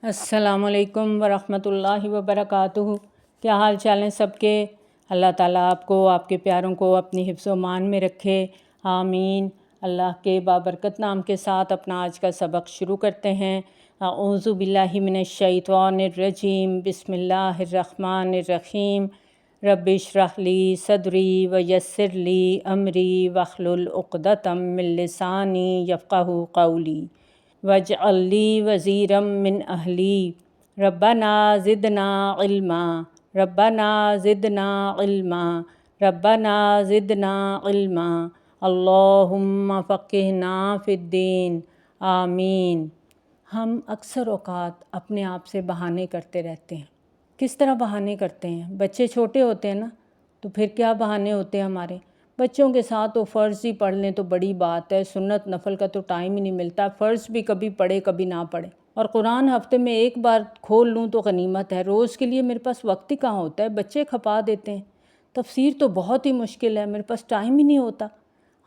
السلام علیکم ورحمۃ اللہ وبرکاتہ۔ کیا حال چال ہیں سب کے؟ اللہ تعالیٰ آپ کو، آپ کے پیاروں کو اپنی حفظ و امان میں رکھے، آمین۔ اللہ کے بابرکت نام کے ساتھ اپنا آج کا سبق شروع کرتے ہیں۔ اعوذ باللہ من الشیطان الرجیم، بسم اللہ الرحمن الرحیم۔ رب اشرح لی صدری ویسر لی امری واحلل عقدۃ من لسانی یفقہوا قولی واجعل لی وزیرا من اہلی ربنا زدنا علما ربنا زدنا علما ربنا زدنا علما اللہم فقہنا فی الدین، آمین۔ ہم اکثر اوقات اپنے آپ سے بہانے کرتے رہتے ہیں۔ کس طرح بہانے کرتے ہیں؟ بچے چھوٹے ہوتے ہیں نا، تو پھر کیا بہانے ہوتے ہیں ہمارے؟ بچوں کے ساتھ تو فرض ہی پڑھ لیں تو بڑی بات ہے، سنت نفل کا تو ٹائم ہی نہیں ملتا، فرض بھی کبھی پڑھے کبھی نہ پڑھے، اور قرآن ہفتے میں ایک بار کھول لوں تو غنیمت ہے، روز کے لیے میرے پاس وقت ہی کہاں ہوتا ہے، بچے کھپا دیتے ہیں، تفسیر تو بہت ہی مشکل ہے، میرے پاس ٹائم ہی نہیں ہوتا۔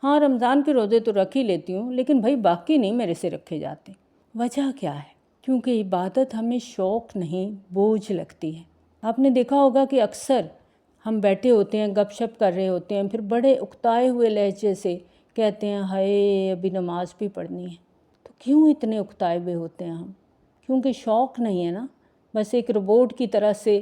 ہاں، رمضان کے روزے تو رکھ ہی لیتی ہوں، لیکن بھائی باقی نہیں میرے سے رکھے جاتے۔ وجہ کیا ہے؟ کیونکہ عبادت ہمیں شوق نہیں، بوجھ لگتی ہے۔ آپ نے دیکھا ہوگا کہ اکثر ہم بیٹھے ہوتے ہیں، گپ شپ کر رہے ہوتے ہیں، پھر بڑے اکتائے ہوئے لہجے سے کہتے ہیں ہائے ابھی نماز بھی پڑھنی ہے۔ تو کیوں اتنے اکتائے ہوئے ہوتے ہیں ہم؟ کیونکہ شوق نہیں ہے نا، بس ایک روبوٹ کی طرح سے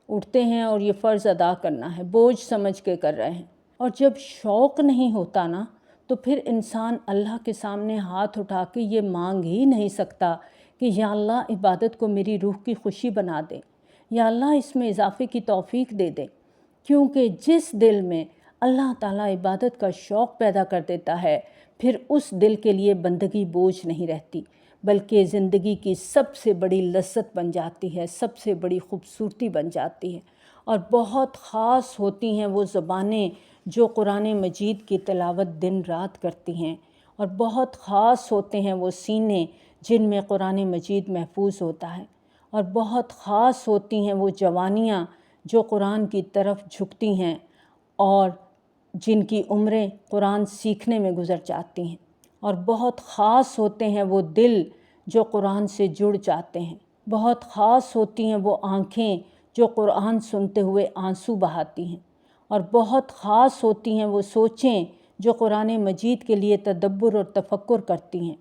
اٹھتے ہیں اور یہ فرض ادا کرنا ہے، بوجھ سمجھ کے کر رہے ہیں۔ اور جب شوق نہیں ہوتا نا، تو پھر انسان اللہ کے سامنے ہاتھ اٹھا کے یہ مانگ ہی نہیں سکتا کہ یا اللہ عبادت کو میری روح کی خوشی بنا دے، یا اللہ اس میں اضافے کی توفیق دے دے۔ کیونکہ جس دل میں اللہ تعالیٰ عبادت کا شوق پیدا کر دیتا ہے، پھر اس دل کے لیے بندگی بوجھ نہیں رہتی، بلکہ زندگی کی سب سے بڑی لذت بن جاتی ہے، سب سے بڑی خوبصورتی بن جاتی ہے۔ اور بہت خاص ہوتی ہیں وہ زبانیں جو قرآن مجید کی تلاوت دن رات کرتی ہیں، اور بہت خاص ہوتے ہیں وہ سینے جن میں قرآن مجید محفوظ ہوتا ہے، اور بہت خاص ہوتی ہیں وہ جوانیاں جو قرآن کی طرف جھکتی ہیں اور جن کی عمریں قرآن سیکھنے میں گزر جاتی ہیں، اور بہت خاص ہوتے ہیں وہ دل جو قرآن سے جڑ جاتے ہیں، بہت خاص ہوتی ہیں وہ آنکھیں جو قرآن سنتے ہوئے آنسو بہاتی ہیں، اور بہت خاص ہوتی ہیں وہ سوچیں جو قرآن مجید کے لیے تدبر اور تفکر کرتی ہیں،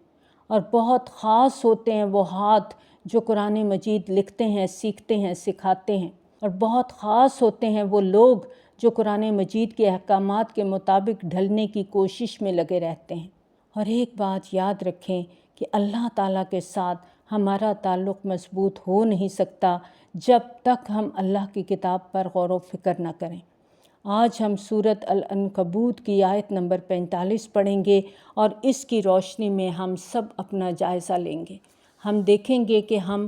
اور بہت خاص ہوتے ہیں وہ ہاتھ جو قرآن مجید لکھتے ہیں، سیکھتے ہیں، سکھاتے ہیں، اور بہت خاص ہوتے ہیں وہ لوگ جو قرآن مجید کے احکامات کے مطابق ڈھلنے کی کوشش میں لگے رہتے ہیں۔ اور ایک بات یاد رکھیں کہ اللہ تعالیٰ کے ساتھ ہمارا تعلق مضبوط ہو نہیں سکتا جب تک ہم اللہ کی کتاب پر غور و فکر نہ کریں۔ آج ہم سورۃ العنکبوت کی آیت نمبر 45 پڑھیں گے، اور اس کی روشنی میں ہم سب اپنا جائزہ لیں گے۔ ہم دیکھیں گے کہ ہم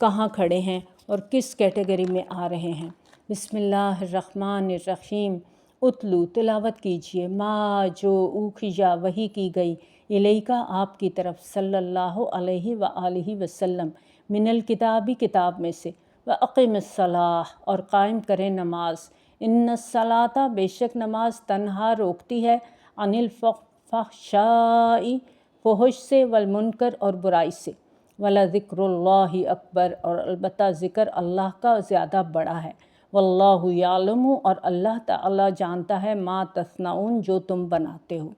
کہاں کھڑے ہیں اور کس کیٹیگری میں آ رہے ہیں۔ بسم اللہ الرحمن الرحیم۔ اتلو، تلاوت کیجئے، ما جو اوحی وحی کی گئی، الیکا آپ کی طرف، صلی اللہ علیہ وآلہ وسلم، من الکتابی کتاب میں سے، واقم الصلاۃ اور قائم کریں نماز، ان الصلاۃ بے شک نماز تنہا روکتی ہے، عن الفحشاء فحش سے، والمنکر اور برائی سے، ولذکر اللہ اکبر اور البتہ ذکر اللہ کا زیادہ بڑا ہے، واللہ یعلم اور اللہ تعالیٰ جانتا ہے، ما تصنعون جو تم بناتے ہو۔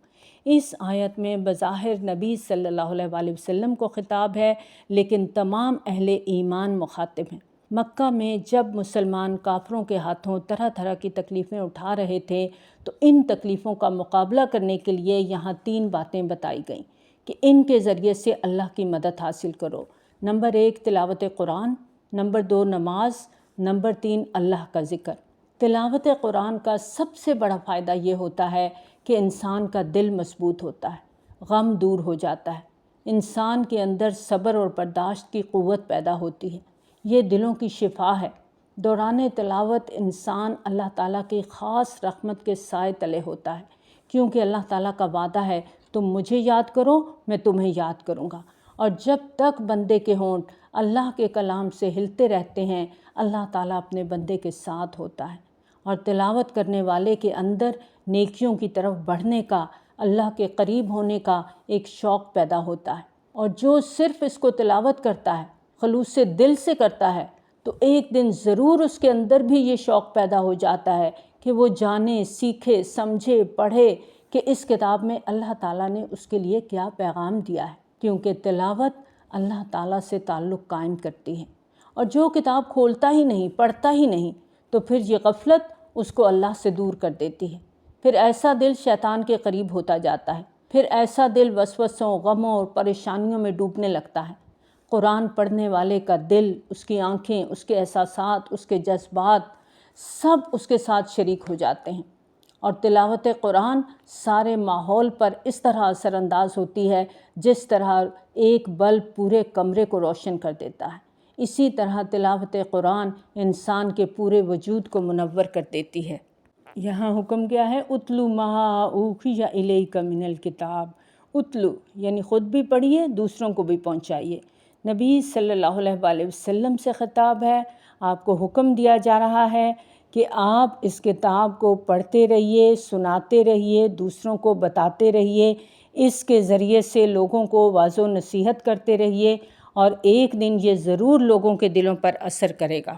اس آیت میں بظاہر نبی صلی اللہ علیہ وآلہ وسلم کو خطاب ہے، لیکن تمام اہل ایمان مخاطب ہیں۔ مکہ میں جب مسلمان کافروں کے ہاتھوں طرح طرح کی تکلیفیں اٹھا رہے تھے، تو ان تکلیفوں کا مقابلہ کرنے کے لیے یہاں 3 باتیں بتائی گئیں کہ ان کے ذریعے سے اللہ کی مدد حاصل کرو۔ نمبر 1 تلاوت قرآن، نمبر 2 نماز، نمبر 3 اللہ کا ذکر۔ تلاوت قرآن کا سب سے بڑا فائدہ یہ ہوتا ہے کہ انسان کا دل مضبوط ہوتا ہے، غم دور ہو جاتا ہے، انسان کے اندر صبر اور برداشت کی قوت پیدا ہوتی ہے، یہ دلوں کی شفا ہے۔ دوران تلاوت انسان اللہ تعالیٰ کی خاص رحمت کے سائے تلے ہوتا ہے، کیونکہ اللہ تعالیٰ کا وعدہ ہے، تم مجھے یاد کرو میں تمہیں یاد کروں گا۔ اور جب تک بندے کے ہونٹ اللہ کے کلام سے ہلتے رہتے ہیں، اللہ تعالیٰ اپنے بندے کے ساتھ ہوتا ہے، اور تلاوت کرنے والے کے اندر نیکیوں کی طرف بڑھنے کا، اللہ کے قریب ہونے کا ایک شوق پیدا ہوتا ہے۔ اور جو صرف اس کو تلاوت کرتا ہے، خلوص دل سے کرتا ہے تو ایک دن ضرور اس کے اندر بھی یہ شوق پیدا ہو جاتا ہے کہ وہ جانے، سیکھے، سمجھے، پڑھے کہ اس کتاب میں اللہ تعالیٰ نے اس کے لیے کیا پیغام دیا ہے، کیونکہ تلاوت اللہ تعالیٰ سے تعلق قائم کرتی ہے۔ اور جو کتاب کھولتا ہی نہیں، پڑھتا ہی نہیں، تو پھر یہ غفلت اس کو اللہ سے دور کر دیتی ہے۔ پھر ایسا دل شیطان کے قریب ہوتا جاتا ہے، پھر ایسا دل وسوسوں، غموں اور پریشانیوں میں ڈوبنے لگتا ہے۔ قرآن پڑھنے والے کا دل، اس کی آنکھیں، اس کے احساسات، اس کے جذبات سب اس کے ساتھ شریک ہو جاتے ہیں، اور تلاوت قرآن سارے ماحول پر اس طرح اثر انداز ہوتی ہے جس طرح ایک بلب پورے کمرے کو روشن کر دیتا ہے۔ اسی طرح تلاوت قرآن انسان کے پورے وجود کو منور کر دیتی ہے۔ یہاں حکم کیا ہے؟ اتلو ما اوحی الیک من الکتاب۔ اتلو یعنی خود بھی پڑھیے، دوسروں کو بھی پہنچائیے۔ نبی صلی اللہ علیہ وآلہ وسلم سے خطاب ہے، آپ کو حکم دیا جا رہا ہے کہ آپ اس کتاب کو پڑھتے رہیے، سناتے رہیے، دوسروں کو بتاتے رہیے، اس کے ذریعے سے لوگوں کو واعظ و نصیحت کرتے رہیے، اور ایک دن یہ ضرور لوگوں کے دلوں پر اثر کرے گا۔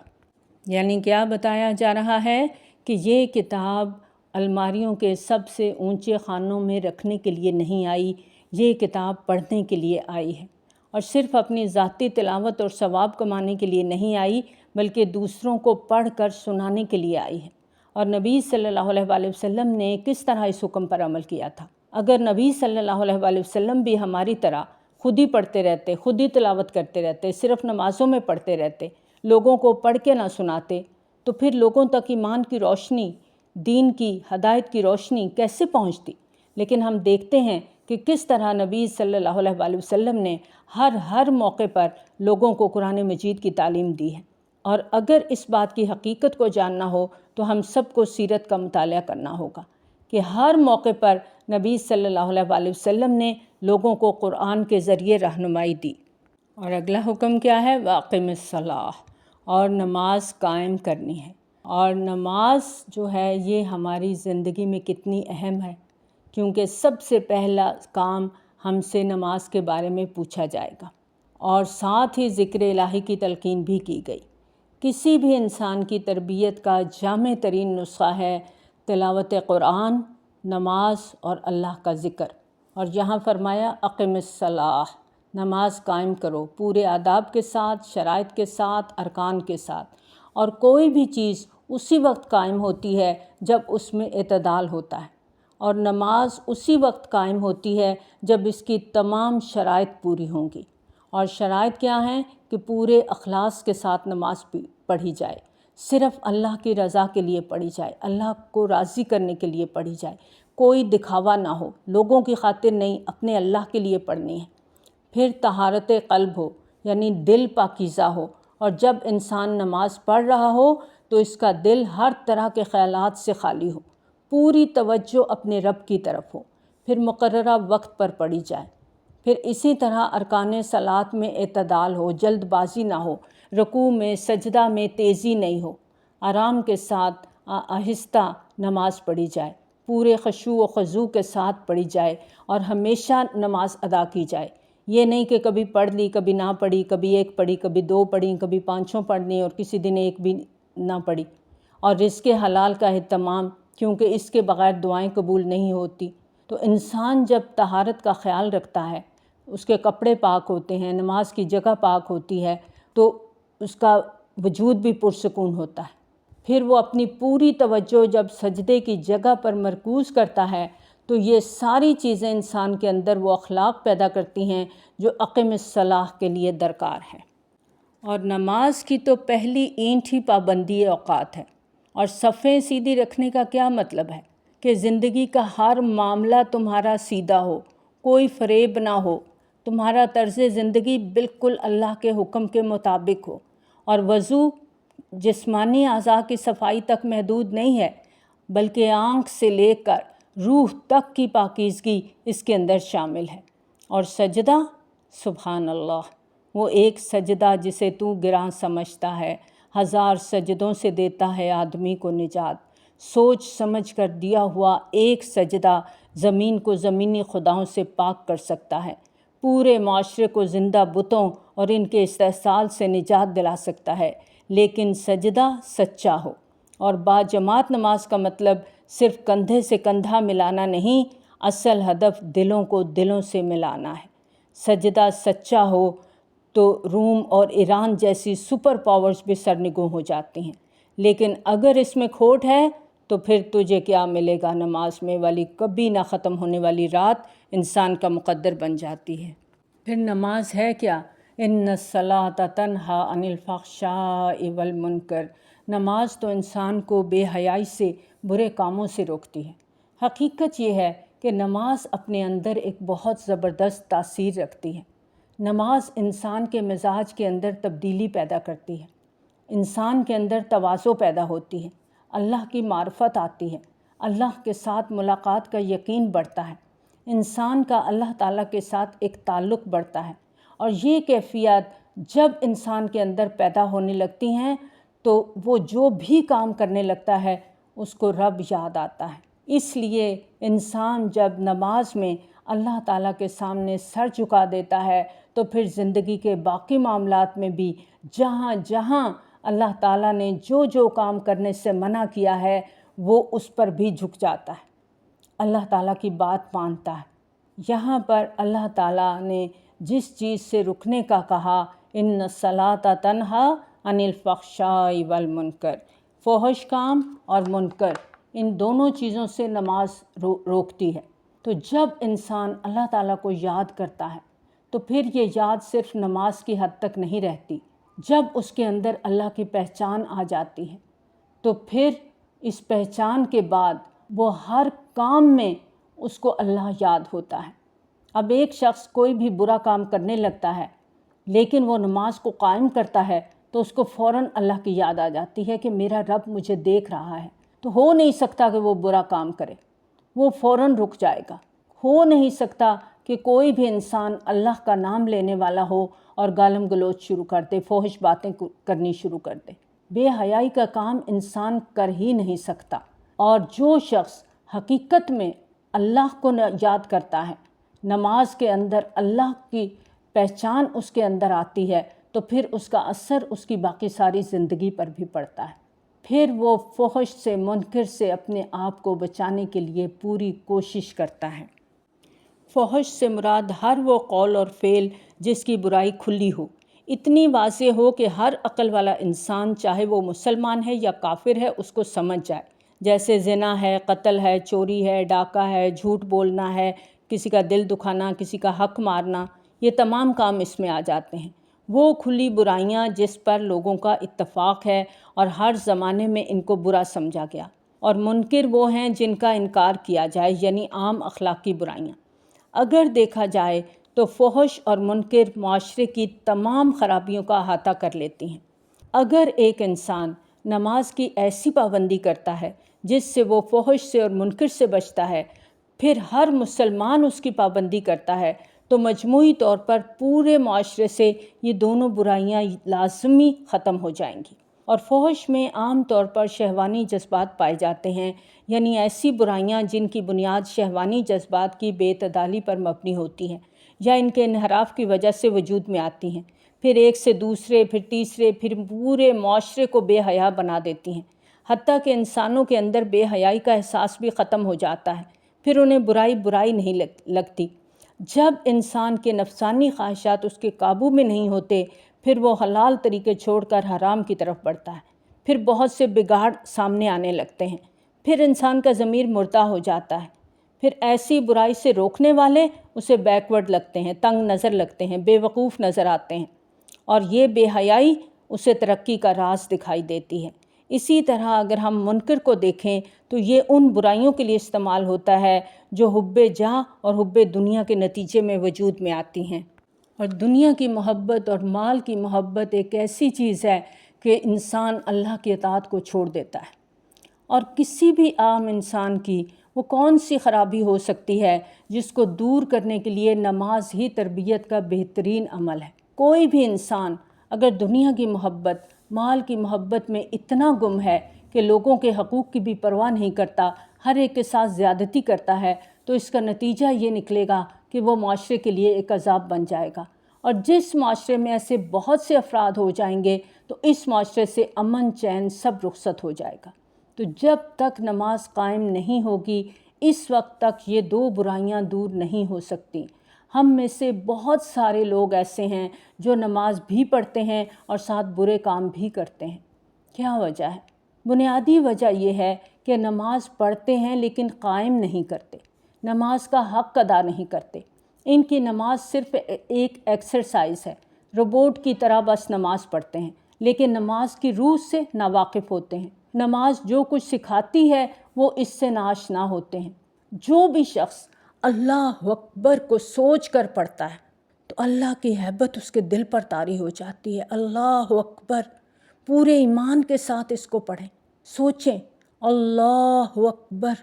یعنی کیا بتایا جا رہا ہے کہ یہ کتاب الماریوں کے سب سے اونچے خانوں میں رکھنے کے لیے نہیں آئی، یہ کتاب پڑھنے کے لیے آئی ہے، اور صرف اپنی ذاتی تلاوت اور ثواب کمانے کے لیے نہیں آئی، بلکہ دوسروں کو پڑھ کر سنانے کے لیے آئی ہے۔ اور نبی صلی اللہ علیہ وآلہ وسلم نے کس طرح اس حکم پر عمل کیا تھا؟ اگر نبی صلی اللہ علیہ وآلہ وسلم بھی ہماری طرح خود ہی پڑھتے رہتے، خود ہی تلاوت کرتے رہتے، صرف نمازوں میں پڑھتے رہتے، لوگوں کو پڑھ کے نہ سناتے، تو پھر لوگوں تک ایمان کی روشنی، دین کی ہدایت کی روشنی کیسے پہنچتی؟ لیکن ہم دیکھتے ہیں کہ کس طرح نبی صلی اللہ علیہ وآلہ وسلم نے ہر موقع پر لوگوں کو قرآن مجید کی تعلیم دی ہے۔ اور اگر اس بات کی حقیقت کو جاننا ہو تو ہم سب کو سیرت کا مطالعہ کرنا ہوگا کہ ہر موقع پر نبی صلی اللہ علیہ وآلہ وسلم نے لوگوں کو قرآن کے ذریعے رہنمائی دی۔ اور اگلا حکم کیا ہے؟ واقم الصلاۃ، اور نماز قائم کرنی ہے۔ اور نماز جو ہے یہ ہماری زندگی میں کتنی اہم ہے، کیونکہ سب سے پہلا کام ہم سے نماز کے بارے میں پوچھا جائے گا، اور ساتھ ہی ذکر الہی کی تلقین بھی کی گئی۔ کسی بھی انسان کی تربیت کا جامع ترین نسخہ ہے تلاوت قرآن، نماز اور اللہ کا ذکر۔ اور یہاں فرمایا اقم الصلاۃ، نماز قائم کرو، پورے آداب کے ساتھ، شرائط کے ساتھ، ارکان کے ساتھ۔ اور کوئی بھی چیز اسی وقت قائم ہوتی ہے جب اس میں اعتدال ہوتا ہے، اور نماز اسی وقت قائم ہوتی ہے جب اس کی تمام شرائط پوری ہوں گی۔ اور شرائط کیا ہیں؟ کہ پورے اخلاص کے ساتھ نماز پڑھی جائے، صرف اللہ کی رضا کے لیے پڑھی جائے، اللہ کو راضی کرنے کے لیے پڑھی جائے، کوئی دکھاوا نہ ہو، لوگوں کی خاطر نہیں، اپنے اللہ کے لیے پڑھنی ہے۔ پھر طہارت قلب ہو، یعنی دل پاکیزہ ہو، اور جب انسان نماز پڑھ رہا ہو تو اس کا دل ہر طرح کے خیالات سے خالی ہو، پوری توجہ اپنے رب کی طرف ہو، پھر مقررہ وقت پر پڑھی جائے۔ پھر اسی طرح ارکان صلاۃ میں اعتدال ہو، جلد بازی نہ ہو، رکوع میں، سجدہ میں تیزی نہیں ہو، آرام کے ساتھ آہستہ نماز پڑھی جائے، پورے خشوع و خضوع کے ساتھ پڑھی جائے، اور ہمیشہ نماز ادا کی جائے۔ یہ نہیں کہ کبھی پڑھ لی، کبھی نہ پڑھی، کبھی ایک پڑھی، کبھی دو پڑھی، کبھی پانچوں پڑھ لی اور کسی دن ایک بھی نہ پڑھی۔ اور رزق حلال کا اہتمام، کیونکہ اس کے بغیر دعائیں قبول نہیں ہوتی۔ تو انسان جب طہارت کا خیال رکھتا ہے، اس کے کپڑے پاک ہوتے ہیں، نماز کی جگہ پاک ہوتی ہے، تو اس کا وجود بھی پرسکون ہوتا ہے۔ پھر وہ اپنی پوری توجہ جب سجدے کی جگہ پر مرکوز کرتا ہے تو یہ ساری چیزیں انسان کے اندر وہ اخلاق پیدا کرتی ہیں جو اقم الصلاۃ کے لیے درکار ہے۔ اور نماز کی تو پہلی اینٹ ہی پابندی اوقات ہے۔ اور صفیں سیدھی رکھنے کا کیا مطلب ہے؟ کہ زندگی کا ہر معاملہ تمہارا سیدھا ہو، کوئی فریب نہ ہو، تمہارا طرز زندگی بالکل اللہ کے حکم کے مطابق ہو۔ اور وضو جسمانی اعضاء کی صفائی تک محدود نہیں ہے، بلکہ آنکھ سے لے کر روح تک کی پاکیزگی اس کے اندر شامل ہے۔ اور سجدہ، سبحان اللہ، وہ ایک سجدہ جسے تو گراں سمجھتا ہے، 1000 سجدوں سے دیتا ہے آدمی کو نجات۔ سوچ سمجھ کر دیا ہوا ایک سجدہ زمین کو زمینی خداؤں سے پاک کر سکتا ہے۔ پورے معاشرے کو زندہ بتوں اور ان کے استحصال سے نجات دلا سکتا ہے، لیکن سجدہ سچا ہو۔ اور باجماعت نماز کا مطلب صرف کندھے سے کندھا ملانا نہیں، اصل ہدف دلوں کو دلوں سے ملانا ہے۔ سجدہ سچا ہو تو روم اور ایران جیسی سپر پاورز بھی سرنگوں ہو جاتی ہیں، لیکن اگر اس میں کھوٹ ہے تو پھر تجھے کیا ملے گا؟ نماز میں والی کبھی نہ ختم ہونے والی رات انسان کا مقدر بن جاتی ہے۔ پھر نماز ہے کیا؟ ان الصلاۃ تنہیٰ عن الفحشاء والمنکر۔ نماز تو انسان کو بے حیائی سے، برے کاموں سے روکتی ہے۔ حقیقت یہ ہے کہ نماز اپنے اندر ایک بہت زبردست تاثیر رکھتی ہے۔ نماز انسان کے مزاج کے اندر تبدیلی پیدا کرتی ہے، انسان کے اندر تواضع پیدا ہوتی ہے، اللہ کی معرفت آتی ہے، اللہ کے ساتھ ملاقات کا یقین بڑھتا ہے، انسان کا اللہ تعالیٰ کے ساتھ ایک تعلق بڑھتا ہے، اور یہ کیفیت جب انسان کے اندر پیدا ہونے لگتی ہیں تو وہ جو بھی کام کرنے لگتا ہے اس کو رب یاد آتا ہے۔ اس لیے انسان جب نماز میں اللہ تعالیٰ کے سامنے سر جھکا دیتا ہے تو پھر زندگی کے باقی معاملات میں بھی جہاں جہاں اللہ تعالیٰ نے جو جو کام کرنے سے منع کیا ہے وہ اس پر بھی جھک جاتا ہے، اللہ تعالیٰ کی بات مانتا ہے۔ یہاں پر اللہ تعالیٰ نے جس چیز سے رکنے کا کہا، ان الصلاۃ تنہیٰ عن الفحشاء والمنکر، فحش کام اور منکر، ان دونوں چیزوں سے نماز روکتی ہے۔ تو جب انسان اللہ تعالیٰ کو یاد کرتا ہے تو پھر یہ یاد صرف نماز کی حد تک نہیں رہتی۔ جب اس کے اندر اللہ کی پہچان آ جاتی ہے تو پھر اس پہچان کے بعد وہ ہر کام میں اس کو اللہ یاد ہوتا ہے۔ اب ایک شخص کوئی بھی برا کام کرنے لگتا ہے لیکن وہ نماز کو قائم کرتا ہے تو اس کو فوراً اللہ کی یاد آ جاتی ہے کہ میرا رب مجھے دیکھ رہا ہے، تو ہو نہیں سکتا کہ وہ برا کام کرے، وہ فوراً رک جائے گا۔ ہو نہیں سکتا کہ کوئی بھی انسان اللہ کا نام لینے والا ہو اور گالم گلوچ شروع کر دے، فحش باتیں کرنی شروع کر دے۔ بے حیائی کا کام انسان کر ہی نہیں سکتا۔ اور جو شخص حقیقت میں اللہ کو یاد کرتا ہے، نماز کے اندر اللہ کی پہچان اس کے اندر آتی ہے، تو پھر اس کا اثر اس کی باقی ساری زندگی پر بھی پڑتا ہے۔ پھر وہ فحش سے، منکر سے اپنے آپ کو بچانے کے لیے پوری کوشش کرتا ہے۔ فحش سے مراد ہر وہ قول اور فعل جس کی برائی کھلی ہو، اتنی واضح ہو کہ ہر عقل والا انسان چاہے وہ مسلمان ہے یا کافر ہے اس کو سمجھ جائے، جیسے زنا ہے، قتل ہے، چوری ہے، ڈاکہ ہے، جھوٹ بولنا ہے، کسی کا دل دکھانا، کسی کا حق مارنا، یہ تمام کام اس میں آ جاتے ہیں۔ وہ کھلی برائیاں جس پر لوگوں کا اتفاق ہے اور ہر زمانے میں ان کو برا سمجھا گیا، اور منکر وہ ہیں جن کا انکار کیا جائے، یعنی عام اخلاقی برائیاں۔ اگر دیکھا جائے تو فحش اور منکر معاشرے کی تمام خرابیوں کا احاطہ کر لیتی ہیں۔ اگر ایک انسان نماز کی ایسی پابندی کرتا ہے جس سے وہ فحش سے اور منکر سے بچتا ہے، پھر ہر مسلمان اس کی پابندی کرتا ہے، تو مجموعی طور پر پورے معاشرے سے یہ دونوں برائیاں لازمی ختم ہو جائیں گی۔ اور فحش میں عام طور پر شہوانی جذبات پائے جاتے ہیں، یعنی ایسی برائیاں جن کی بنیاد شہوانی جذبات کی بے اعتدالی پر مبنی ہوتی ہیں یا ان کے انحراف کی وجہ سے وجود میں آتی ہیں، پھر ایک سے دوسرے، پھر تیسرے، پھر پورے معاشرے کو بے حیا بنا دیتی ہیں، حتیٰ کہ انسانوں کے اندر بے حیائی کا احساس بھی ختم ہو جاتا ہے، پھر انہیں برائی نہیں لگتی۔ جب انسان کے نفسانی خواہشات اس کے قابو میں نہیں ہوتے، پھر وہ حلال طریقے چھوڑ کر حرام کی طرف بڑھتا ہے، پھر بہت سے بگاڑ سامنے آنے لگتے ہیں، پھر انسان کا ضمیر مردہ ہو جاتا ہے، پھر ایسی برائی سے روکنے والے اسے بیکورڈ لگتے ہیں، تنگ نظر لگتے ہیں، بے وقوف نظر آتے ہیں، اور یہ بے حیائی اسے ترقی کا راز دکھائی دیتی ہے۔ اسی طرح اگر ہم منکر کو دیکھیں تو یہ ان برائیوں کے لیے استعمال ہوتا ہے جو حب جاہ اور حب دنیا کے نتیجے میں وجود میں آتی ہیں۔ اور دنیا کی محبت اور مال کی محبت ایک ایسی چیز ہے کہ انسان اللہ کی اطاعت کو چھوڑ دیتا ہے۔ اور کسی بھی عام انسان کی وہ کون سی خرابی ہو سکتی ہے جس کو دور کرنے کے لیے نماز ہی تربیت کا بہترین عمل ہے۔ کوئی بھی انسان اگر دنیا کی محبت، مال کی محبت میں اتنا گم ہے کہ لوگوں کے حقوق کی بھی پرواہ نہیں کرتا، ہر ایک کے ساتھ زیادتی کرتا ہے، تو اس کا نتیجہ یہ نکلے گا کہ وہ معاشرے کے لیے ایک عذاب بن جائے گا، اور جس معاشرے میں ایسے بہت سے افراد ہو جائیں گے تو اس معاشرے سے امن چین سب رخصت ہو جائے گا۔ تو جب تک نماز قائم نہیں ہوگی اس وقت تک یہ دو برائیاں دور نہیں ہو سکتی۔ ہم میں سے بہت سارے لوگ ایسے ہیں جو نماز بھی پڑھتے ہیں اور ساتھ برے کام بھی کرتے ہیں۔ کیا وجہ ہے؟ بنیادی وجہ یہ ہے کہ نماز پڑھتے ہیں لیکن قائم نہیں کرتے، نماز کا حق ادا نہیں کرتے۔ ان کی نماز صرف ایک ایکسرسائز ہے، روبوٹ کی طرح بس نماز پڑھتے ہیں، لیکن نماز کی روح سے ناواقف ہوتے ہیں۔ نماز جو کچھ سکھاتی ہے وہ اس سے ناآشنا ہوتے ہیں۔ جو بھی شخص اللہ اکبر کو سوچ کر پڑھتا ہے تو اللہ کی ہیبت اس کے دل پر طاری ہو جاتی ہے۔ اللہ اکبر، پورے ایمان کے ساتھ اس کو پڑھیں، سوچیں اللہ اکبر،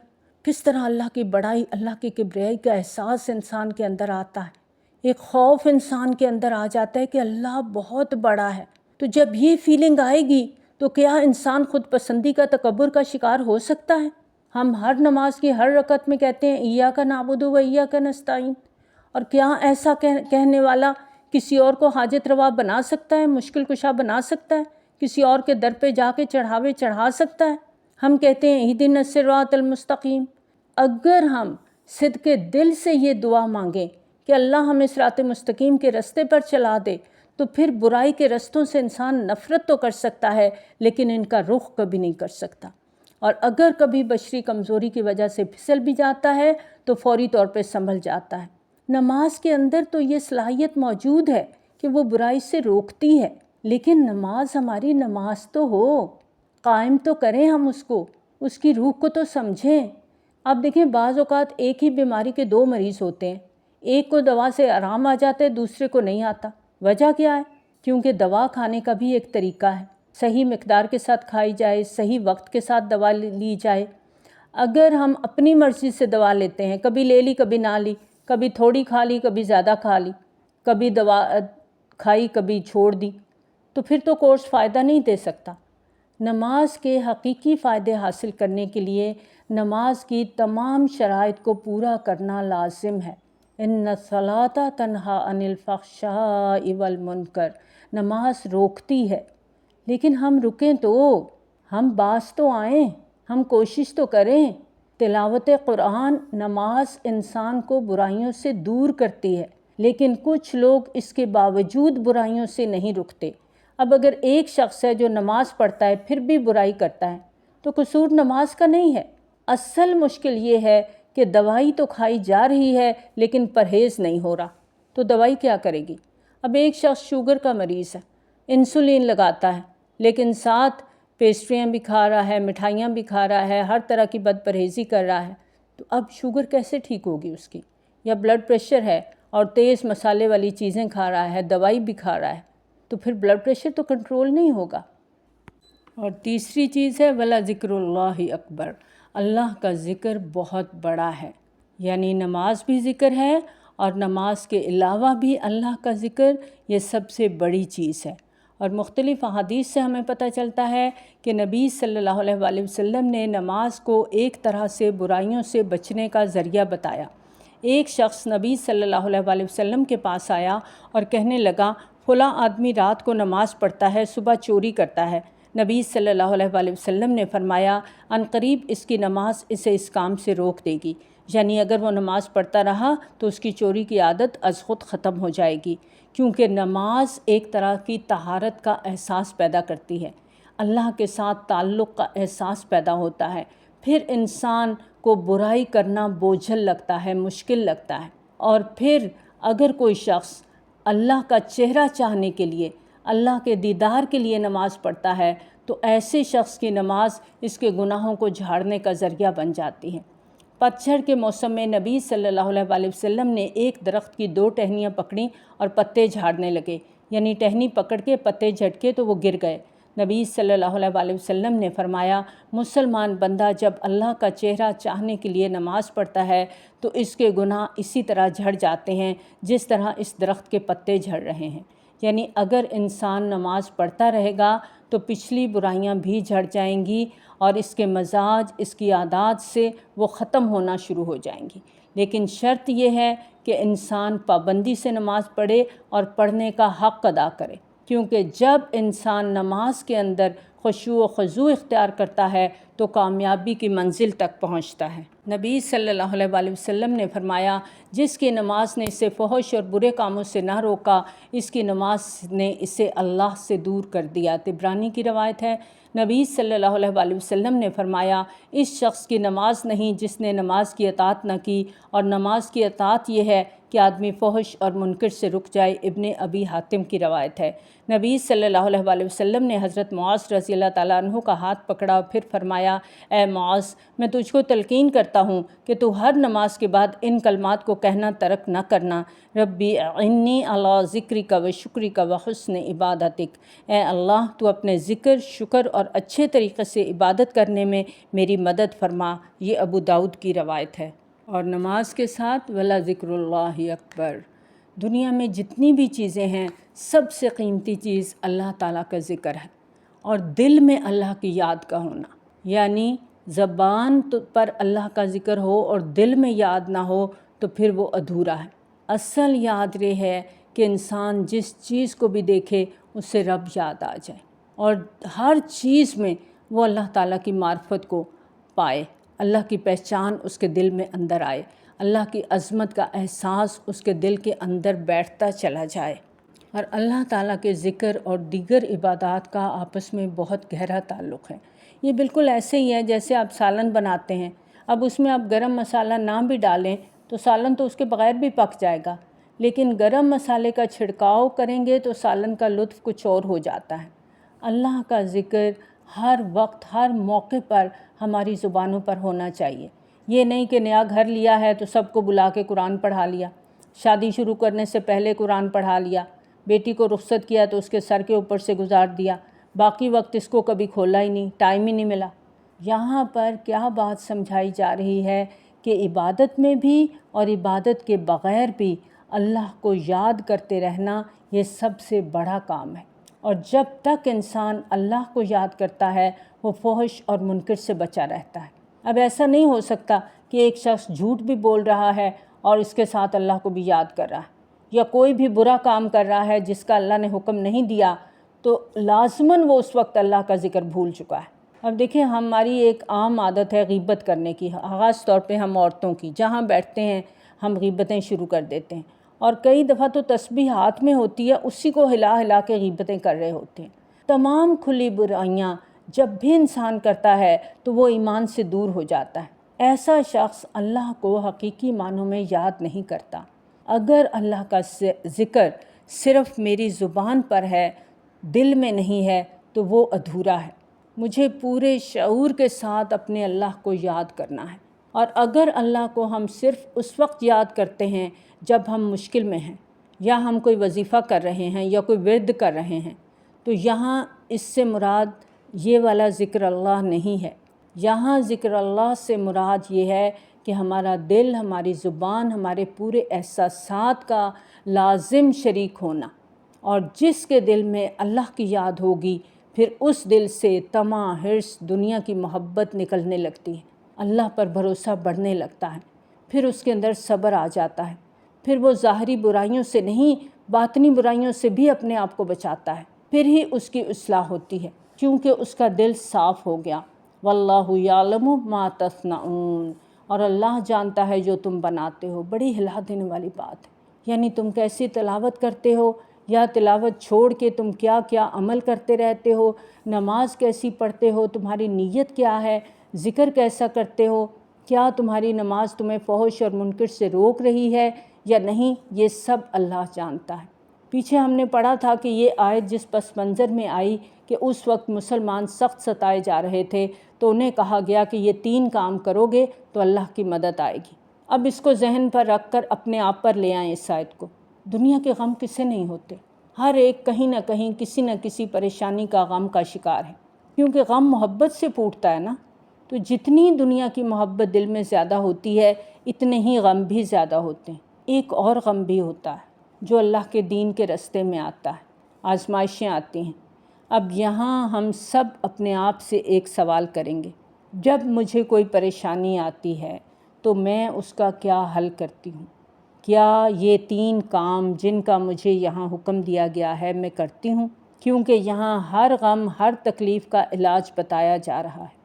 کس طرح اللہ کی بڑائی، اللہ کی کبریائی کا احساس انسان کے اندر آتا ہے، ایک خوف انسان کے اندر آ جاتا ہے کہ اللہ بہت بڑا ہے۔ تو جب یہ فیلنگ آئے گی تو کیا انسان خود پسندی کا تکبر کا شکار ہو سکتا ہے؟ ہم ہر نماز کی ہر رکعت میں کہتے ہیں ایاک نعبد و ایاک نستعین، اور کیا ایسا کہنے والا کسی اور کو حاجت روا بنا سکتا ہے، مشکل کشا بنا سکتا ہے، کسی اور کے در پہ جا کے چڑھاوے چڑھا سکتا ہے؟ ہم کہتے ہیں اہدنا الصراط المستقیم۔ اگر ہم صدق دل سے یہ دعا مانگیں کہ اللہ ہمیں صراط مستقیم کے رستے پر چلا دے، تو پھر برائی کے رستوں سے انسان نفرت تو کر سکتا ہے لیکن ان کا رخ کبھی نہیں کر سکتا، اور اگر کبھی بشری کمزوری کی وجہ سے پھسل بھی جاتا ہے تو فوری طور پہ سنبھل جاتا ہے۔ نماز کے اندر تو یہ صلاحیت موجود ہے کہ وہ برائی سے روکتی ہے، لیکن نماز ہماری نماز تو ہو، قائم تو کریں ہم اس کی روح کو تو سمجھیں۔ آپ دیکھیں بعض اوقات ایک ہی بیماری کے دو مریض ہوتے ہیں، ایک کو دوا سے آرام آ جاتا ہے، دوسرے کو نہیں آتا۔ وجہ کیا ہے؟ کیونکہ دوا کھانے کا بھی ایک طریقہ ہے، صحیح مقدار کے ساتھ کھائی جائے، صحیح وقت کے ساتھ دوا لی جائے۔ اگر ہم اپنی مرضی سے دوا لیتے ہیں، کبھی لے لی کبھی نہ لی، کبھی تھوڑی کھا لی کبھی زیادہ کھا لی، کبھی دوا کھائی کبھی چھوڑ دی، تو پھر تو کورس فائدہ نہیں دے سکتا۔ نماز کے حقیقی فائدے حاصل کرنے کے لیے نماز کی تمام شرائط کو پورا کرنا لازم ہے۔ ان الصلاۃ تنہیٰ عن الفحشاء والمنکر، نماز روکتی ہے، لیکن ہم رکیں تو، ہم باز تو آئیں، ہم کوشش تو کریں۔ تلاوت قرآن، نماز انسان کو برائیوں سے دور کرتی ہے، لیکن کچھ لوگ اس کے باوجود برائیوں سے نہیں رکتے۔ اب اگر ایک شخص ہے جو نماز پڑھتا ہے پھر بھی برائی کرتا ہے تو قصور نماز کا نہیں ہے، اصل مشکل یہ ہے کہ دوائی تو کھائی جا رہی ہے لیکن پرہیز نہیں ہو رہا، تو دوائی کیا کرے گی؟ اب ایک شخص شوگر کا مریض ہے، انسولین لگاتا ہے لیکن ساتھ پیسٹریاں بھی کھا رہا ہے، مٹھائیاں بھی کھا رہا ہے، ہر طرح کی بد پرہیزی کر رہا ہے، تو اب شوگر کیسے ٹھیک ہوگی اس کی؟ یا بلڈ پریشر ہے اور تیز مسالے والی چیزیں کھا رہا ہے، دوائی بھی کھا رہا ہے، تو پھر بلڈ پریشر تو کنٹرول نہیں ہوگا۔ اور تیسری چیز ہے وَلَا ذِكْرُ اللّٰہِ اکبر، اللہ کا ذکر بہت بڑا ہے، یعنی نماز بھی ذکر ہے اور نماز کے علاوہ بھی اللہ کا ذکر، یہ سب سے بڑی چیز ہے۔ اور مختلف احادیث سے ہمیں پتہ چلتا ہے کہ نبی صلی اللہ علیہ وآلہ وسلم نے نماز کو ایک طرح سے برائیوں سے بچنے کا ذریعہ بتایا۔ ایک شخص نبی صلی اللہ علیہ وآلہ وسلم کے پاس آیا اور کہنے لگا فلاں آدمی رات کو نماز پڑھتا ہے، صبح چوری کرتا ہے۔ نبی صلی اللہ علیہ وآلہ وسلم نے فرمایا عنقریب اس کی نماز اسے اس کام سے روک دے گی، یعنی اگر وہ نماز پڑھتا رہا تو اس کی چوری کی عادت از خود ختم ہو جائے گی، کیونکہ نماز ایک طرح کی طہارت کا احساس پیدا کرتی ہے، اللہ کے ساتھ تعلق کا احساس پیدا ہوتا ہے، پھر انسان کو برائی کرنا بوجھل لگتا ہے، مشکل لگتا ہے۔ اور پھر اگر کوئی شخص اللہ کا چہرہ چاہنے کے لیے، اللہ کے دیدار کے لیے نماز پڑھتا ہے تو ایسے شخص کی نماز اس کے گناہوں کو جھاڑنے کا ذریعہ بن جاتی ہے۔ پتجھڑ کے موسم میں نبی صلی اللہ علیہ وآلہ وسلم نے ایک درخت کی دو ٹہنیاں پکڑیں اور پتے جھاڑنے لگے، یعنی ٹہنی پکڑ کے پتے جھٹکے تو وہ گر گئے۔ نبی صلی اللہ علیہ وآلہ وسلم نے فرمایا مسلمان بندہ جب اللہ کا چہرہ چاہنے کے لیے نماز پڑھتا ہے تو اس کے گناہ اسی طرح جھڑ جاتے ہیں جس طرح اس درخت کے پتے جھڑ رہے ہیں، یعنی اگر انسان نماز پڑھتا رہے گا تو پچھلی برائیاں بھی جھڑ جائیں گی اور اس کے مزاج، اس کی عادات سے وہ ختم ہونا شروع ہو جائیں گی۔ لیکن شرط یہ ہے کہ انسان پابندی سے نماز پڑھے اور پڑھنے کا حق ادا کرے، کیونکہ جب انسان نماز کے اندر خشوع و خضوع اختیار کرتا ہے تو کامیابی کی منزل تک پہنچتا ہے۔ نبی صلی اللہ علیہ وآلہ وسلم نے فرمایا، جس کی نماز نے اسے فحش اور برے کاموں سے نہ روکا، اس کی نماز نے اسے اللہ سے دور کر دیا۔ طبرانی کی روایت ہے، نبی صلی اللہ علیہ وآلہ وسلم نے فرمایا، اس شخص کی نماز نہیں جس نے نماز کی اطاعت نہ کی، اور نماز کی اطاعت یہ ہے کہ آدمی فحش اور منکر سے رک جائے۔ ابن ابی حاتم کی روایت ہے، نبی صلی اللہ علیہ وآلہ وسلم نے حضرت معاذ رضی اللہ تعالیٰ عنہ کا ہاتھ پکڑا، پھر فرمایا، اے معاذ، میں تجھ کو تلقین کرتا ہوں کہ تو ہر نماز کے بعد ان کلمات کو کہنا ترک نہ کرنا، ربی اعنی علی ذکرک و شکرک و حسن عبادتک، اے اللہ تو اپنے ذکر، شکر اور اچھے طریقے سے عبادت کرنے میں میری مدد فرما۔ یہ ابو داؤد کی روایت ہے۔ اور نماز کے ساتھ ولا ذکر اللہ اکبر، دنیا میں جتنی بھی چیزیں ہیں سب سے قیمتی چیز اللہ تعالیٰ کا ذکر ہے، اور دل میں اللہ کی یاد کا ہونا، یعنی زبان پر اللہ کا ذکر ہو اور دل میں یاد نہ ہو تو پھر وہ ادھورا ہے۔ اصل یاد یہ ہے کہ انسان جس چیز کو بھی دیکھے اس سے رب یاد آ جائے، اور ہر چیز میں وہ اللہ تعالیٰ کی معرفت کو پائے، اللہ کی پہچان اس کے دل میں اندر آئے، اللہ کی عظمت کا احساس اس کے دل کے اندر بیٹھتا چلا جائے۔ اور اللہ تعالیٰ کے ذکر اور دیگر عبادات کا آپس میں بہت گہرا تعلق ہے۔ یہ بالکل ایسے ہی ہے جیسے آپ سالن بناتے ہیں، اب اس میں آپ گرم مسالہ نہ بھی ڈالیں تو سالن تو اس کے بغیر بھی پک جائے گا، لیکن گرم مسالے کا چھڑکاؤ کریں گے تو سالن کا لطف کچھ اور ہو جاتا ہے۔ اللہ کا ذکر ہر وقت ہر موقع پر ہماری زبانوں پر ہونا چاہیے۔ یہ نہیں کہ نیا گھر لیا ہے تو سب کو بلا کے قرآن پڑھا لیا، شادی شروع کرنے سے پہلے قرآن پڑھا لیا، بیٹی کو رخصت کیا تو اس کے سر کے اوپر سے گزار دیا، باقی وقت اس کو کبھی کھولا ہی نہیں، ٹائم ہی نہیں ملا۔ یہاں پر کیا بات سمجھائی جا رہی ہے کہ عبادت میں بھی اور عبادت کے بغیر بھی اللہ کو یاد کرتے رہنا یہ سب سے بڑا کام ہے، اور جب تک انسان اللہ کو یاد کرتا ہے وہ فحش اور منکر سے بچا رہتا ہے۔ اب ایسا نہیں ہو سکتا کہ ایک شخص جھوٹ بھی بول رہا ہے اور اس کے ساتھ اللہ کو بھی یاد کر رہا ہے، یا کوئی بھی برا کام کر رہا ہے جس کا اللہ نے حکم نہیں دیا تو لازماً وہ اس وقت اللہ کا ذکر بھول چکا ہے۔ اب دیکھیں، ہماری ایک عام عادت ہے غیبت کرنے کی، خاص طور پہ ہم عورتوں کی، جہاں بیٹھتے ہیں ہم غیبتیں شروع کر دیتے ہیں، اور کئی دفعہ تو تسبیح ہاتھ میں ہوتی ہے اسی کو ہلا ہلا کے غیبتیں کر رہے ہوتے ہیں۔ تمام کھلی برائیاں جب بھی انسان کرتا ہے تو وہ ایمان سے دور ہو جاتا ہے۔ ایسا شخص اللہ کو حقیقی معنوں میں یاد نہیں کرتا۔ اگر اللہ کا ذکر صرف میری زبان پر ہے، دل میں نہیں ہے تو وہ ادھورا ہے۔ مجھے پورے شعور کے ساتھ اپنے اللہ کو یاد کرنا ہے، اور اگر اللہ کو ہم صرف اس وقت یاد کرتے ہیں جب ہم مشکل میں ہیں، یا ہم کوئی وظیفہ کر رہے ہیں یا کوئی ورد کر رہے ہیں، تو یہاں اس سے مراد یہ والا ذکر اللہ نہیں ہے۔ یہاں ذکر اللہ سے مراد یہ ہے کہ ہمارا دل، ہماری زبان، ہمارے پورے احساسات کا لازم شریک ہونا، اور جس کے دل میں اللہ کی یاد ہوگی پھر اس دل سے طمع، حرص، دنیا کی محبت نکلنے لگتی ہے، اللہ پر بھروسہ بڑھنے لگتا ہے، پھر اس کے اندر صبر آ جاتا ہے، پھر وہ ظاہری برائیوں سے نہیں باطنی برائیوں سے بھی اپنے آپ کو بچاتا ہے، پھر ہی اس کی اصلاح ہوتی ہے، کیونکہ اس کا دل صاف ہو گیا۔ واللہ یعلم ما تصنعون، اور اللہ جانتا ہے جو تم بناتے ہو۔ بڑی ہلا دینے والی بات ہے، یعنی تم کیسی تلاوت کرتے ہو، یا تلاوت چھوڑ کے تم کیا کیا عمل کرتے رہتے ہو، نماز کیسی پڑھتے ہو، تمہاری نیت کیا ہے، ذکر کیسا کرتے ہو، کیا تمہاری نماز تمہیں فحش اور منکر سے روک رہی ہے یا نہیں، یہ سب اللہ جانتا ہے۔ پیچھے ہم نے پڑھا تھا کہ یہ آیت جس پس منظر میں آئی کہ اس وقت مسلمان سخت ستائے جا رہے تھے تو انہیں کہا گیا کہ یہ 3 کام کرو گے تو اللہ کی مدد آئے گی۔ اب اس کو ذہن پر رکھ کر اپنے آپ پر لے آئیں اس آیت کو۔ دنیا کے غم کسے نہیں ہوتے؟ ہر ایک کہیں نہ کہیں کسی نہ کسی پریشانی کا، غم کا شکار ہے، کیونکہ غم محبت سے پھوٹتا ہے نا، تو جتنی دنیا کی محبت دل میں زیادہ ہوتی ہے اتنے ہی غم بھی زیادہ ہوتے ہیں۔ ایک اور غم بھی ہوتا ہے جو اللہ کے دین کے رستے میں آتا ہے، آزمائشیں آتی ہیں۔ اب یہاں ہم سب اپنے آپ سے ایک سوال کریں گے، جب مجھے کوئی پریشانی آتی ہے تو میں اس کا کیا حل کرتی ہوں؟ کیا یہ 3 کام جن کا مجھے یہاں حکم دیا گیا ہے میں کرتی ہوں؟ کیونکہ یہاں ہر غم ہر تکلیف کا علاج بتایا جا رہا ہے۔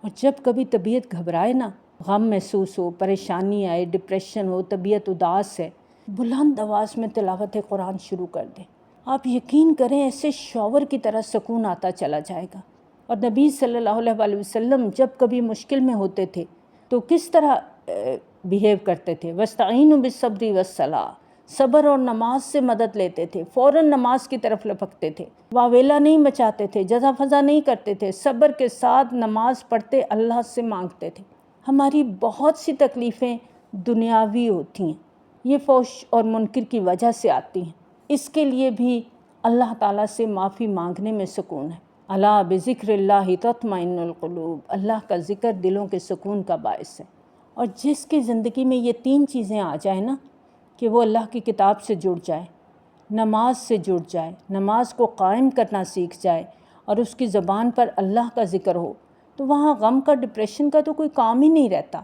اور جب کبھی طبیعت گھبرائے نا، غم محسوس ہو، پریشانی آئے، ڈپریشن ہو، طبیعت اداس ہے، بلند آواز میں تلاوت قرآن شروع کر دیں۔ آپ یقین کریں ایسے شاور کی طرح سکون آتا چلا جائے گا۔ اور نبی صلی اللہ علیہ وسلم جب کبھی مشکل میں ہوتے تھے تو کس طرح بیہیو کرتے تھے؟ وَاسْتَعِینُوا بِالصَّبْرِ وَالصَّلَاةِ، صبر اور نماز سے مدد لیتے تھے، فوراً نماز کی طرف لپکتے تھے، واویلا نہیں مچاتے تھے، جزا فضا نہیں کرتے تھے، صبر کے ساتھ نماز پڑھتے اللہ سے مانگتے تھے۔ ہماری بہت سی تکلیفیں دنیاوی ہوتی ہیں، یہ فحش اور منکر کی وجہ سے آتی ہیں، اس کے لیے بھی اللہ تعالیٰ سے معافی مانگنے میں سکون ہے۔ الا بذکر اللہ تطمئن القلوب، اللہ کا ذکر دلوں کے سکون کا باعث ہے۔ اور جس کی زندگی میں یہ 3 چیزیں آ جائیں نا، کہ وہ اللہ کی کتاب سے جڑ جائے، نماز سے جڑ جائے، نماز کو قائم کرنا سیکھ جائے اور اس کی زبان پر اللہ کا ذکر ہو، تو وہاں غم کا ڈپریشن کا تو کوئی کام ہی نہیں رہتا۔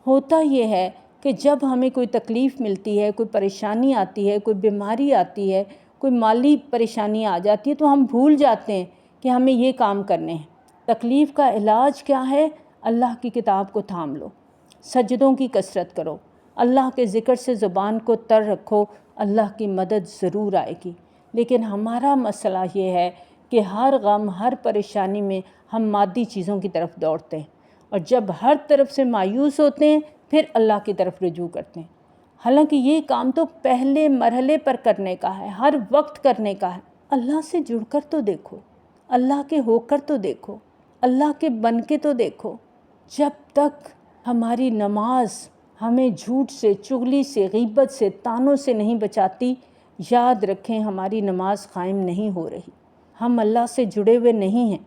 ہوتا یہ ہے کہ جب ہمیں کوئی تکلیف ملتی ہے، کوئی پریشانی آتی ہے، کوئی بیماری آتی ہے، کوئی مالی پریشانی آ جاتی ہے، تو ہم بھول جاتے ہیں کہ ہمیں یہ کام کرنے ہیں۔ تکلیف کا علاج کیا ہے؟ اللہ کی کتاب کو تھام لو، سجدوں کی کثرت کرو، اللہ کے ذکر سے زبان کو تر رکھو، اللہ کی مدد ضرور آئے گی۔ لیکن ہمارا مسئلہ یہ ہے کہ ہر غم ہر پریشانی میں ہم مادی چیزوں کی طرف دوڑتے ہیں، اور جب ہر طرف سے مایوس ہوتے ہیں پھر اللہ کی طرف رجوع کرتے ہیں۔ حالانکہ یہ کام تو پہلے مرحلے پر کرنے کا ہے، ہر وقت کرنے کا ہے۔ اللہ سے جڑ کر تو دیکھو، اللہ کے ہو کر تو دیکھو، اللہ کے بن کے تو دیکھو۔ جب تک ہماری نماز ہمیں جھوٹ سے، چغلی سے، غیبت سے، طعنوں سے نہیں بچاتی، یاد رکھیں ہماری نماز قائم نہیں ہو رہی، ہم اللہ سے جڑے ہوئے نہیں ہیں،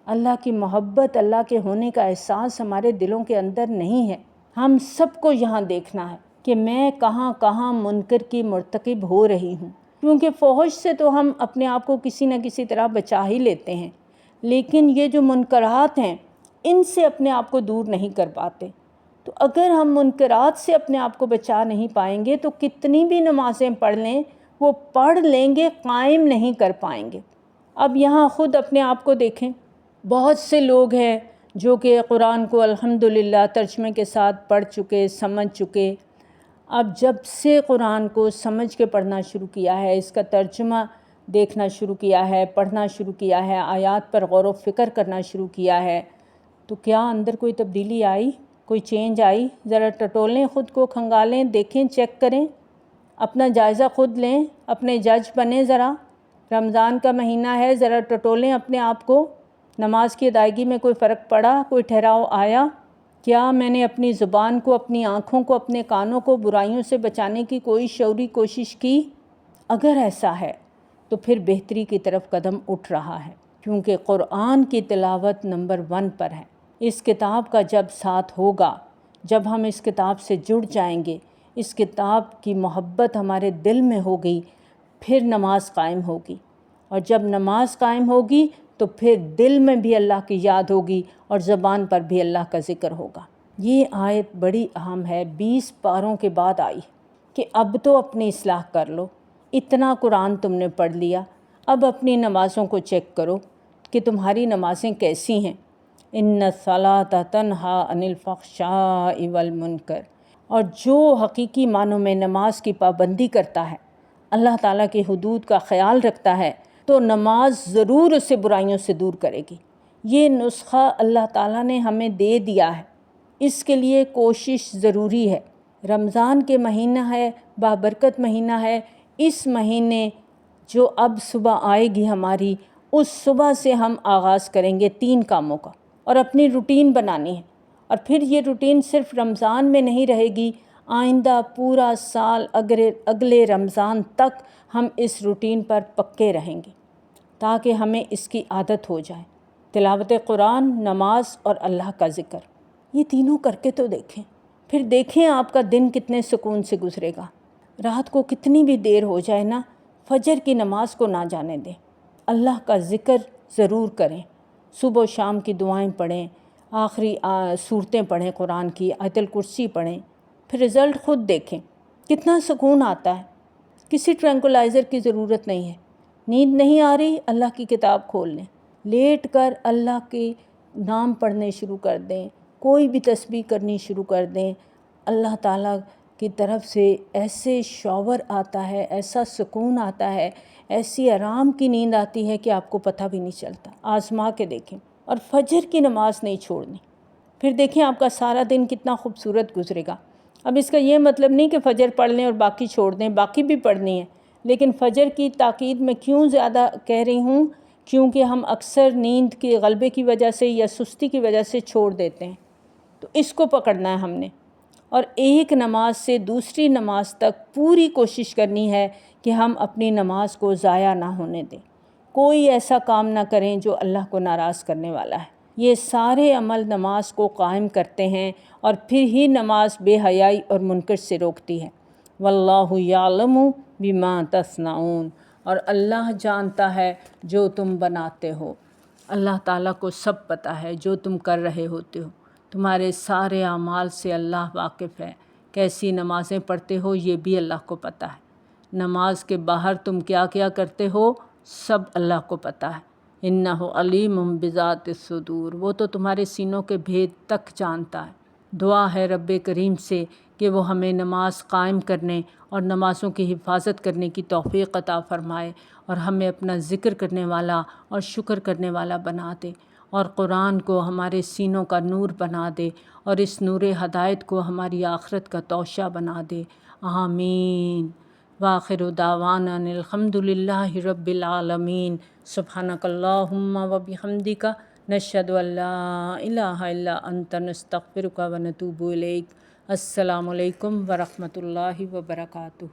اللہ کی محبت، اللہ کے ہونے کا احساس ہمارے دلوں کے اندر نہیں ہے۔ ہم سب کو یہاں دیکھنا ہے کہ میں کہاں کہاں منکر کی مرتکب ہو رہی ہوں، کیونکہ فحش سے تو ہم اپنے آپ کو کسی نہ کسی طرح بچا ہی لیتے ہیں، لیکن یہ جو منکرات ہیں ان سے اپنے آپ کو دور نہیں کر پاتے۔ تو اگر ہم منکرات سے اپنے آپ کو بچا نہیں پائیں گے تو کتنی بھی نمازیں پڑھ لیں، وہ پڑھ لیں گے، قائم نہیں کر پائیں گے۔ اب یہاں خود اپنے آپ کو دیکھیں، بہت سے لوگ ہیں جو کہ قرآن کو الحمدللہ ترجمے کے ساتھ پڑھ چکے، سمجھ چکے۔ اب جب سے قرآن کو سمجھ کے پڑھنا شروع کیا ہے، اس کا ترجمہ دیکھنا شروع کیا ہے، پڑھنا شروع کیا ہے، آیات پر غور و فکر کرنا شروع کیا ہے، تو کیا اندر کوئی تبدیلی آئی، کوئی چینج آئی؟ ذرا ٹٹولیں، خود کو کھنگالیں، دیکھیں، چیک کریں، اپنا جائزہ خود لیں، اپنے جج بنیں۔ ذرا رمضان کا مہینہ ہے، ذرا ٹٹولیں اپنے آپ کو۔ نماز کی ادائیگی میں کوئی فرق پڑا، کوئی ٹھہراؤ آیا؟ کیا میں نے اپنی زبان کو، اپنی آنکھوں کو، اپنے کانوں کو برائیوں سے بچانے کی کوئی شعوری کوشش کی؟ اگر ایسا ہے تو پھر بہتری کی طرف قدم اٹھ رہا ہے، کیونکہ قرآن کی تلاوت نمبر 1 پر ہے۔ اس کتاب کا جب ساتھ ہوگا، جب ہم اس کتاب سے جڑ جائیں گے، اس کتاب کی محبت ہمارے دل میں ہوگی، پھر نماز قائم ہوگی، اور جب نماز قائم ہوگی تو پھر دل میں بھی اللہ کی یاد ہوگی اور زبان پر بھی اللہ کا ذکر ہوگا۔ یہ آیت بڑی اہم ہے، 20 پاروں کے بعد آئی کہ اب تو اپنی اصلاح کر لو، اتنا قرآن تم نے پڑھ لیا، اب اپنی نمازوں کو چیک کرو کہ تمہاری نمازیں کیسی ہیں۔ ان الصلاۃ تنہی عن الفحشاء والمنکر، اور جو حقیقی معنوں میں نماز کی پابندی کرتا ہے، اللہ تعالیٰ کی حدود کا خیال رکھتا ہے، تو نماز ضرور اسے برائیوں سے دور کرے گی۔ یہ نسخہ اللہ تعالیٰ نے ہمیں دے دیا ہے، اس کے لیے کوشش ضروری ہے۔ رمضان کے مہینہ ہے، بابرکت مہینہ ہے، اس مہینے جو اب صبح آئے گی ہماری، اس صبح سے ہم آغاز کریں گے 3 کاموں کا، اور اپنی روٹین بنانی ہے۔ اور پھر یہ روٹین صرف رمضان میں نہیں رہے گی، آئندہ پورا سال اگلے رمضان تک ہم اس روٹین پر پکے رہیں گے، تاکہ ہمیں اس کی عادت ہو جائے۔ تلاوت قرآن، نماز اور اللہ کا ذکر، یہ تینوں کر کے تو دیکھیں، پھر دیکھیں آپ کا دن کتنے سکون سے گزرے گا۔ رات کو کتنی بھی دیر ہو جائے نا، فجر کی نماز کو نہ جانے دیں، اللہ کا ذکر ضرور کریں، صبح و شام کی دعائیں پڑھیں، آخری صورتیں پڑھیں قرآن کی، آیت الکرسی پڑھیں، پھر رزلٹ خود دیکھیں، کتنا سکون آتا ہے۔ کسی ٹرینکولائزر کی ضرورت نہیں ہے۔ نیند نہیں آ رہی، اللہ کی کتاب کھول لیں، لیٹ کر اللہ کے نام پڑھنے شروع کر دیں، کوئی بھی تسبیح کرنی شروع کر دیں۔ اللہ تعالیٰ کی طرف سے ایسے شاور آتا ہے، ایسا سکون آتا ہے، ایسی آرام کی نیند آتی ہے کہ آپ کو پتہ بھی نہیں چلتا۔ آزما کے دیکھیں، اور فجر کی نماز نہیں چھوڑنی، پھر دیکھیں آپ کا سارا دن کتنا خوبصورت گزرے گا۔ اب اس کا یہ مطلب نہیں کہ فجر پڑھ لیں اور باقی چھوڑ دیں، باقی بھی پڑھنی ہے، لیکن فجر کی تاکید میں کیوں زیادہ کہہ رہی ہوں، کیونکہ ہم اکثر نیند کے غلبے کی وجہ سے یا سستی کی وجہ سے چھوڑ دیتے ہیں، تو اس کو پکڑنا ہے ہم نے، اور ایک نماز سے دوسری نماز تک پوری کوشش کرنی ہے کہ ہم اپنی نماز کو ضائع نہ ہونے دیں، کوئی ایسا کام نہ کریں جو اللہ کو ناراض کرنے والا ہے۔ یہ سارے عمل نماز کو قائم کرتے ہیں، اور پھر ہی نماز بے حیائی اور منکر سے روکتی ہے۔ واللہ یعلم بما تصنعون، اور اللہ جانتا ہے جو تم بناتے ہو۔ اللہ تعالیٰ کو سب پتہ ہے جو تم کر رہے ہوتے ہو، تمہارے سارے اعمال سے اللہ واقف ہے۔ کیسی نمازیں پڑھتے ہو یہ بھی اللہ کو پتہ ہے، نماز کے باہر تم کیا کیا کرتے ہو سب اللہ کو پتہ ہے۔ انہ علیم بذات الصدور، وہ تو تمہارے سینوں کے بھید تک جانتا ہے۔ دعا ہے رب کریم سے کہ وہ ہمیں نماز قائم کرنے اور نمازوں کی حفاظت کرنے کی توفیق عطا فرمائے، اور ہمیں اپنا ذکر کرنے والا اور شکر کرنے والا بنا دے، اور قرآن کو ہمارے سینوں کا نور بنا دے، اور اس نور ہدایت کو ہماری آخرت کا توشہ بنا دے۔ آمین۔ وآخر دعوانا ان الحمد للہ رب العالمین۔ سبحانک اللہم و بحمدک، نشہد ان لا الہ الا انت، نستغفرک و نتوب الیک۔ السلام علیکم ورحمۃ اللہ وبرکاتہ۔